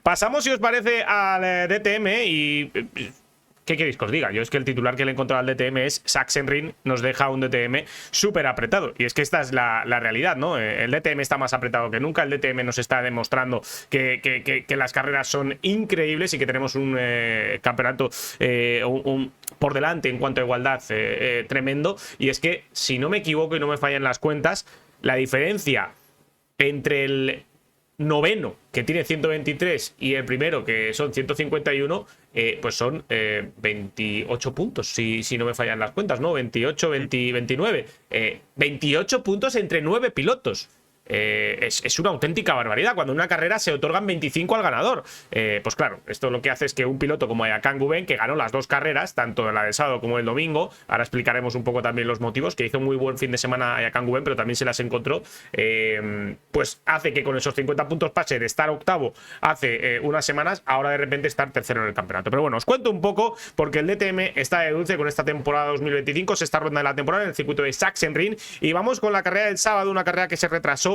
Pasamos, si os parece, al DTM y... ¿Qué queréis que os diga? Yo es que el titular que le he encontrado al DTM es Sachsenring nos deja un DTM súper apretado. Y es que esta es la realidad, ¿no? El DTM está más apretado que nunca. El DTM nos está demostrando que las carreras son increíbles y que tenemos un campeonato por delante en cuanto a igualdad tremendo. Y es que, si no me equivoco y no me fallan las cuentas, la diferencia entre el noveno, que tiene 123, y el primero, que son 151, pues son 28 puntos, si no me fallan las cuentas, ¿no? 28, 20, 29. 28 puntos entre 9 pilotos. Es una auténtica barbaridad. Cuando en una carrera se otorgan 25 al ganador. Pues claro, esto lo que hace es que un piloto como Ayakán Guben, que ganó las dos carreras, tanto la del sábado como el domingo, ahora explicaremos un poco también los motivos, que hizo muy buen fin de semana Ayakán Guben, pero también se las encontró, pues hace que con esos 50 puntos pase de estar octavo hace unas semanas, ahora de repente estar tercero en el campeonato. Pero bueno, os cuento un poco, porque el DTM está de dulce con esta temporada 2025, sexta ronda de la temporada en el circuito de Sachsenring, y vamos con la carrera del sábado, una carrera que se retrasó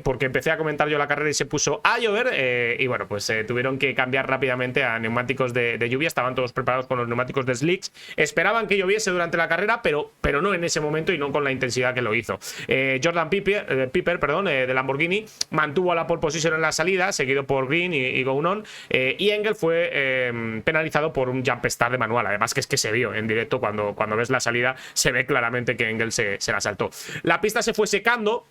porque empecé a comentar yo la carrera y se puso a llover, y bueno, pues tuvieron que cambiar rápidamente a neumáticos de lluvia. Estaban todos preparados con los neumáticos de slicks, esperaban que lloviese durante la carrera, pero no en ese momento y no con la intensidad que lo hizo. Jordan Piper, de Lamborghini, mantuvo la pole position en la salida, seguido por Green y Gounon, y Engel fue penalizado por un jump start de manual. Además, que es que se vio en directo, cuando ves la salida se ve claramente que Engel se la saltó. La pista se fue secando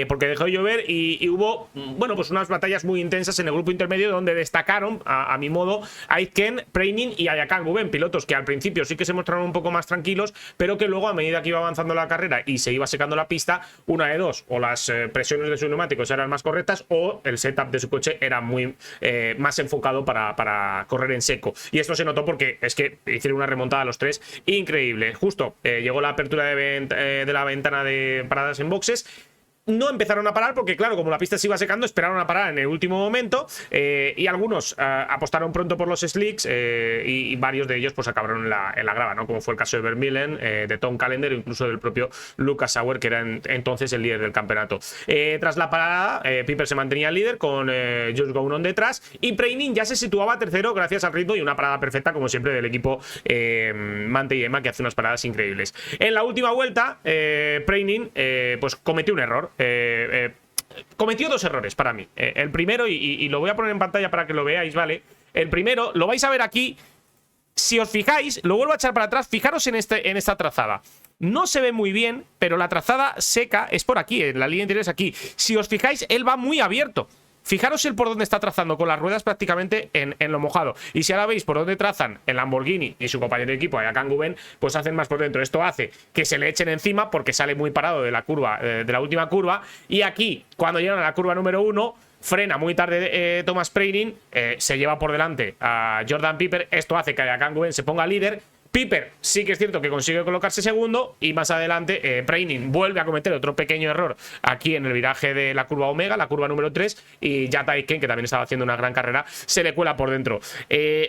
porque dejó de llover y hubo, bueno, pues unas batallas muy intensas en el grupo intermedio, donde destacaron, a mi modo, Aitken, Preining y Ayakán Guben, pilotos que al principio sí que se mostraron un poco más tranquilos, pero que luego, a medida que iba avanzando la carrera y se iba secando la pista, una de dos: o las presiones de sus neumáticos eran más correctas, o el setup de su coche era muy más enfocado para correr en seco. Y esto se notó porque es que hicieron una remontada a los tres increíble. Justo llegó la apertura de la ventana de paradas en boxes. No empezaron a parar porque, claro, como la pista se iba secando, esperaron a parar en el último momento, y algunos apostaron pronto por los slicks, y varios de ellos pues acabaron en la grava, ¿no? Como fue el caso de Vermeulen, de Tom Callender e incluso del propio Lucas Sauer, que era entonces el líder del campeonato. Tras la parada, Piper se mantenía líder con Josh Gounon detrás, y Preining ya se situaba tercero gracias al ritmo y una parada perfecta, como siempre, del equipo Mante y Emma, que hace unas paradas increíbles. En la última vuelta, Preining pues cometió un error. Cometió dos errores para mí. El primero, y lo voy a poner en pantalla para que lo veáis, ¿vale? El primero lo vais a ver aquí. Si os fijáis, lo vuelvo a echar para atrás. Fijaros en esta trazada. No se ve muy bien, pero la trazada seca es por aquí, la línea interior es aquí. Si os fijáis, él va muy abierto. Fijaros el por dónde está trazando, con las ruedas prácticamente en lo mojado. Y si ahora veis por dónde trazan el Lamborghini y su compañero de equipo, Ayakán Guben, pues hacen más por dentro. Esto hace que se le echen encima porque sale muy parado de la curva, de la última curva. Y aquí, cuando llegan a la curva número 1, frena muy tarde Thomas Preining, se lleva por delante a Jordan Piper. Esto hace que Ayakán Guben se ponga líder. Piper sí que es cierto que consigue colocarse segundo, y más adelante Preining vuelve a cometer otro pequeño error aquí en el viraje de la curva Omega, la curva número 3, y ya Aitken, que también estaba haciendo una gran carrera, se le cuela por dentro.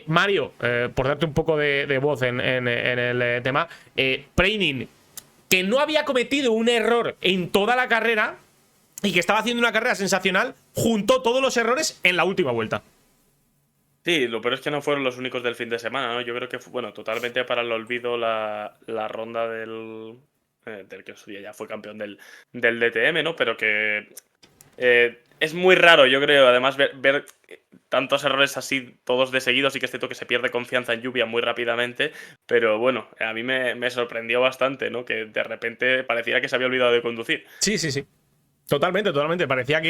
Mario, por darte un poco de voz en el tema, Preining, que no había cometido un error en toda la carrera y que estaba haciendo una carrera sensacional, juntó todos los errores en la última vuelta. Sí, lo peor es que no fueron los únicos del fin de semana, ¿no? Yo creo que, bueno, totalmente para el olvido la ronda del que en su día ya fue campeón del DTM, ¿no? Pero que es muy raro, yo creo, además, ver tantos errores así, todos de seguido. Sí que es cierto que se pierde confianza en lluvia muy rápidamente, pero bueno, a mí me sorprendió bastante, ¿no? Que de repente parecía que se había olvidado de conducir. Sí, sí, sí. Totalmente. Parecía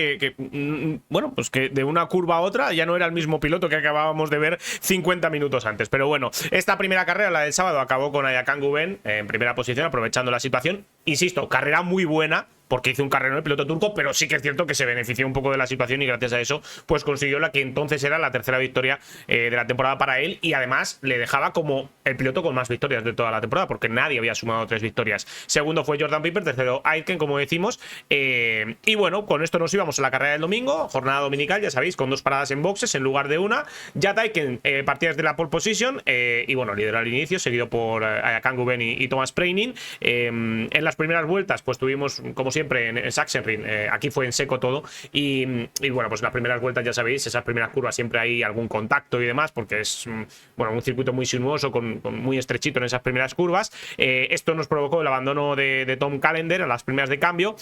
bueno, pues que de una curva a otra ya no era el mismo piloto que acabábamos de ver 50 minutos antes. Pero bueno, esta primera carrera, la del sábado, acabó con Ayakán Guben en primera posición, aprovechando la situación. Insisto, carrera muy buena, porque hizo un carrerón el piloto turco, pero sí que es cierto que se benefició un poco de la situación y gracias a eso pues consiguió la que entonces era la tercera victoria de la temporada para él, y además le dejaba como el piloto con más victorias de toda la temporada, porque nadie había sumado 3 victorias. Segundo fue Jordan Piper, tercero Aitken, como decimos, y bueno, con esto nos íbamos a la carrera del domingo, jornada dominical, ya sabéis, con 2 paradas en boxes en lugar de una. Ya Aitken partía desde la pole position, y bueno, lideró al inicio, seguido por Ayakán Guben y Thomas Preining. En las primeras vueltas pues tuvimos, como siempre en Sachsenring, aquí fue en seco todo. Y bueno, pues las primeras vueltas, ya sabéis, esas primeras curvas siempre hay algún contacto y demás, porque es bueno, un circuito muy sinuoso, con muy estrechito en esas primeras curvas. Esto nos provocó el abandono de Tom Callender a las primeras de cambio.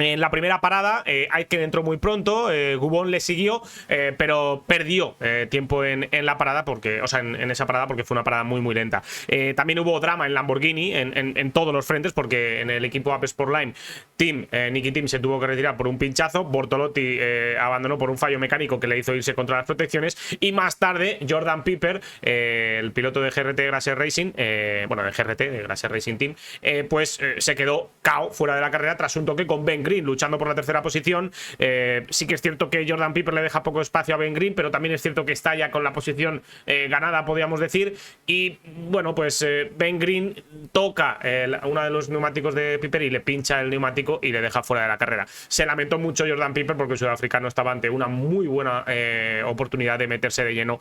En la primera parada, Aitken entró muy pronto, Gubón le siguió, pero perdió tiempo en la parada, porque, o sea, en esa parada, porque fue una parada muy lenta. También hubo drama en Lamborghini, en todos los frentes, porque en el equipo Ape Sport Line Team, Nicky Team se tuvo que retirar por un pinchazo, Bortolotti abandonó por un fallo mecánico que le hizo irse contra las protecciones, y más tarde Jordan Piper, el piloto de GRT Grasser Racing, bueno, de GRT, de Grasser Racing Team, pues se quedó KO fuera de la carrera tras un toque con Ben Green luchando por la tercera posición. Sí que es cierto que Jordan Piper le deja poco espacio a Ben Green, pero también es cierto que está ya con la posición ganada, podríamos decir. Y bueno, pues Ben Green toca uno de los neumáticos de Piper y le pincha el neumático y le deja fuera de la carrera. Se lamentó mucho Jordan Piper porque el sudafricano estaba ante una muy buena oportunidad de meterse de lleno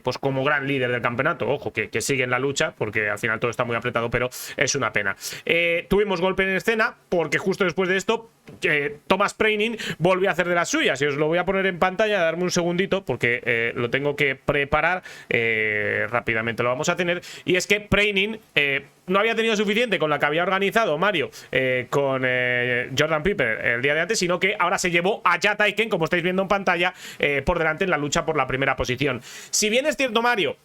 pues como gran líder del campeonato. Ojo, que sigue en la lucha, porque al final todo está muy apretado, pero es una pena. Tuvimos golpe en escena porque justo después de esto Thomas Preining volvió a hacer de las suyas, y os lo voy a poner en pantalla, darme un segundito porque lo tengo que preparar, rápidamente lo vamos a tener. Y es que Preining no había tenido suficiente con la que había organizado Mario con Jordan Piper el día de antes, sino que ahora se llevó a Jat Aitken, como estáis viendo en pantalla, por delante en la lucha por la primera posición. Si bien es cierto, Mario,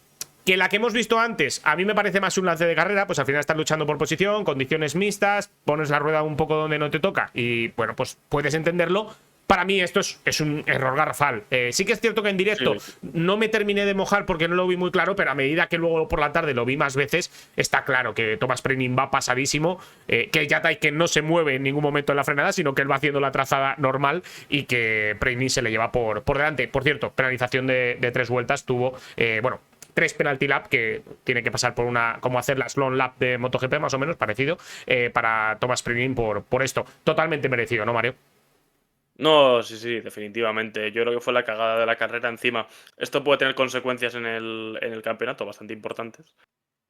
que la que hemos visto antes a mí me parece más un lance de carrera, pues al final estás luchando por posición, condiciones mixtas, pones la rueda un poco donde no te toca y bueno, pues puedes entenderlo. Para mí esto es un error garrafal. Sí que es cierto que en directo no me terminé de mojar porque no lo vi muy claro, pero a medida que luego por la tarde lo vi más veces, está claro que Thomas Preining va pasadísimo, que Jat Aitken no se mueve en ningún momento en la frenada, sino que él va haciendo la trazada normal y que Preining se le lleva por delante. Por cierto, penalización de 3 vueltas tuvo, bueno, 3 penalty lap, que tiene que pasar por una, como hacer la slalom lap de MotoGP, más o menos parecido, para Thomas Preining por esto. Totalmente merecido, ¿no, Mario? No, sí, definitivamente. Yo creo que fue la cagada de la carrera. Encima, esto puede tener consecuencias en el campeonato bastante importantes.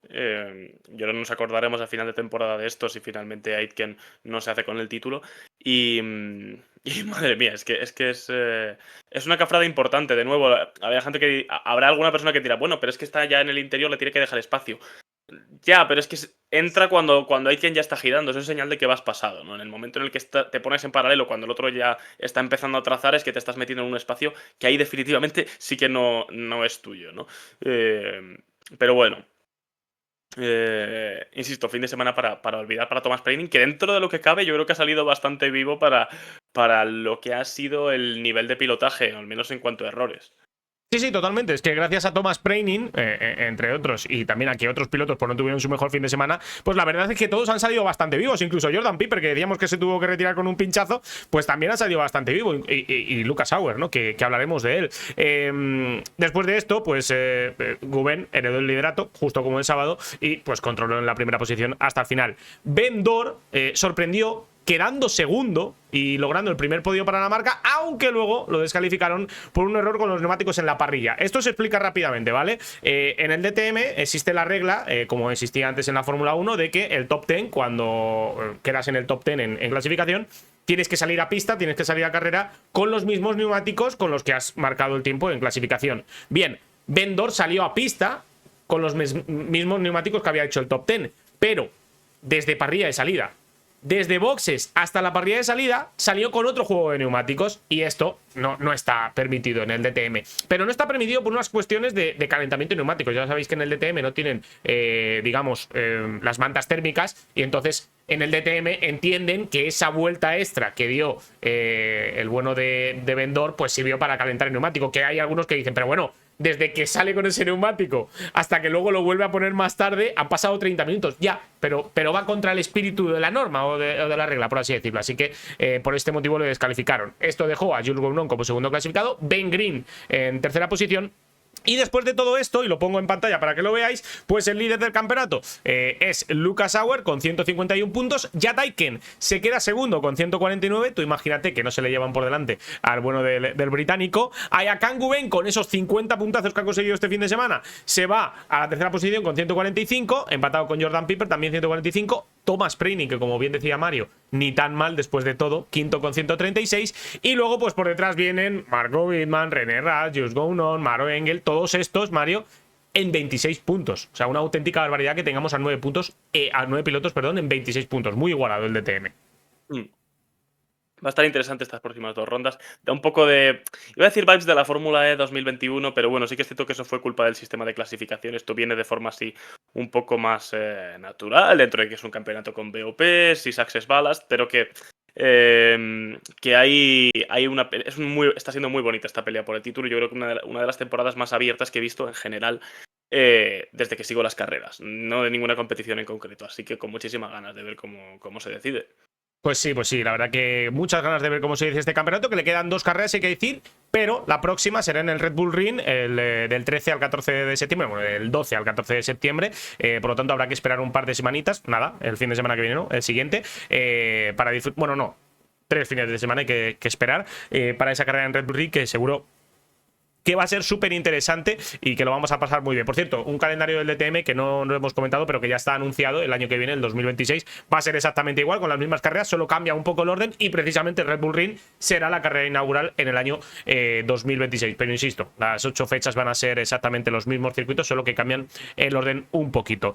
Y ahora nos acordaremos a final de temporada de esto si finalmente Aitken no se hace con el título. Y madre mía, es que es una cafrada importante. De nuevo, habrá alguna persona que dirá, bueno, pero es que está ya en el interior, le tiene que dejar espacio. Ya, pero es que entra cuando Aitken ya está girando. Eso es señal de que vas pasado, ¿no? En el momento en el que te pones en paralelo, cuando el otro ya está empezando a trazar, es que te estás metiendo en un espacio que ahí definitivamente sí que no es tuyo, ¿no? Pero bueno. Insisto, fin de semana para olvidar para Thomas Preining, que dentro de lo que cabe yo creo que ha salido bastante vivo para lo que ha sido el nivel de pilotaje, al menos en cuanto a errores. Sí, totalmente. Es que gracias a Thomas Preining, entre otros, y también a que otros pilotos pues no tuvieron su mejor fin de semana, pues la verdad es que todos han salido bastante vivos. Incluso Jordan Piper, que decíamos que se tuvo que retirar con un pinchazo, pues también ha salido bastante vivo. Y Lucas Auer, ¿no? Que hablaremos de él. Después de esto, pues Gubén heredó el liderato, justo como el sábado, y pues controló en la primera posición hasta el final. Ben Door sorprendió, quedando segundo y logrando el primer podio para la marca, aunque luego lo descalificaron por un error con los neumáticos en la parrilla. Esto se explica rápidamente, ¿vale? En el DTM existe la regla, como existía antes en la Fórmula 1, de que el top 10, cuando quedas en el top 10 en clasificación, tienes que salir a pista, tienes que salir a carrera con los mismos neumáticos con los que has marcado el tiempo en clasificación. Bien, Ben Door salió a pista con los mismos neumáticos que había hecho el top 10, pero desde parrilla de salida, desde boxes hasta la parrilla de salida, salió con otro juego de neumáticos, y esto no está permitido en el DTM. Pero no está permitido por unas cuestiones de calentamiento de neumáticos. Ya sabéis que en el DTM no tienen, digamos, las mantas térmicas, y entonces en el DTM entienden que esa vuelta extra que dio el bueno de Ben Door, pues sirvió para calentar el neumático. Que hay algunos que dicen, pero bueno, desde que sale con ese neumático hasta que luego lo vuelve a poner más tarde, han pasado 30 minutos. Ya, pero va contra el espíritu de la norma o de la regla, por así decirlo. Así que por este motivo le descalificaron. Esto dejó a Jules Gounon como segundo clasificado, Ben Green en tercera posición, Y después de todo esto, y lo pongo en pantalla para que lo veáis, pues el líder del campeonato es Lucas Auer con 151 puntos. Ya Taiken se queda segundo con 149. Tú imagínate que no se le llevan por delante al bueno del británico. Ayakán Guben, con esos 50 puntazos que ha conseguido este fin de semana, se va a la tercera posición con 145, empatado con Jordan Piper, también 145. Thomas Preining, que como bien decía Mario, ni tan mal después de todo, quinto con 136. Y luego, pues por detrás vienen Marco Wittmann, René Rast, Just Gounon, Maro Engel, todos estos, Mario, en 26 puntos. O sea, una auténtica barbaridad que tengamos a 9 puntos, a 9 pilotos, perdón, en 26 puntos. Muy igualado el DTM. Va a estar interesante estas próximas 2 rondas. Da un poco de... Iba a decir vibes de la Fórmula E 2021, pero bueno, sí que es cierto que eso fue culpa del sistema de clasificación. Esto viene de forma así un poco más natural, dentro de que es un campeonato con BOPs y Success Ballast, pero que hay una... está siendo muy bonita esta pelea por el título. Yo creo que una de las temporadas más abiertas que he visto en general desde que sigo las carreras. No de ninguna competición en concreto, así que con muchísimas ganas de ver cómo se decide. Pues sí, la verdad que muchas ganas de ver cómo se dice este campeonato, que le quedan 2 carreras, hay que decir, pero la próxima será en el Red Bull Ring del 13 al 14 de septiembre, bueno, del 12 al 14 de septiembre, por lo tanto habrá que esperar un par de semanitas, nada, el fin de semana que viene, ¿no? El siguiente, para disfrutar, bueno, no, 3 fines de semana hay que esperar para esa carrera en Red Bull Ring, que seguro que va a ser súper interesante y que lo vamos a pasar muy bien. Por cierto, un calendario del DTM que no lo hemos comentado, pero que ya está anunciado el año que viene, el 2026. Va a ser exactamente igual, con las mismas carreras, solo cambia un poco el orden y precisamente Red Bull Ring será la carrera inaugural en el año 2026. Pero insisto, las 8 fechas van a ser exactamente los mismos circuitos, solo que cambian el orden un poquito.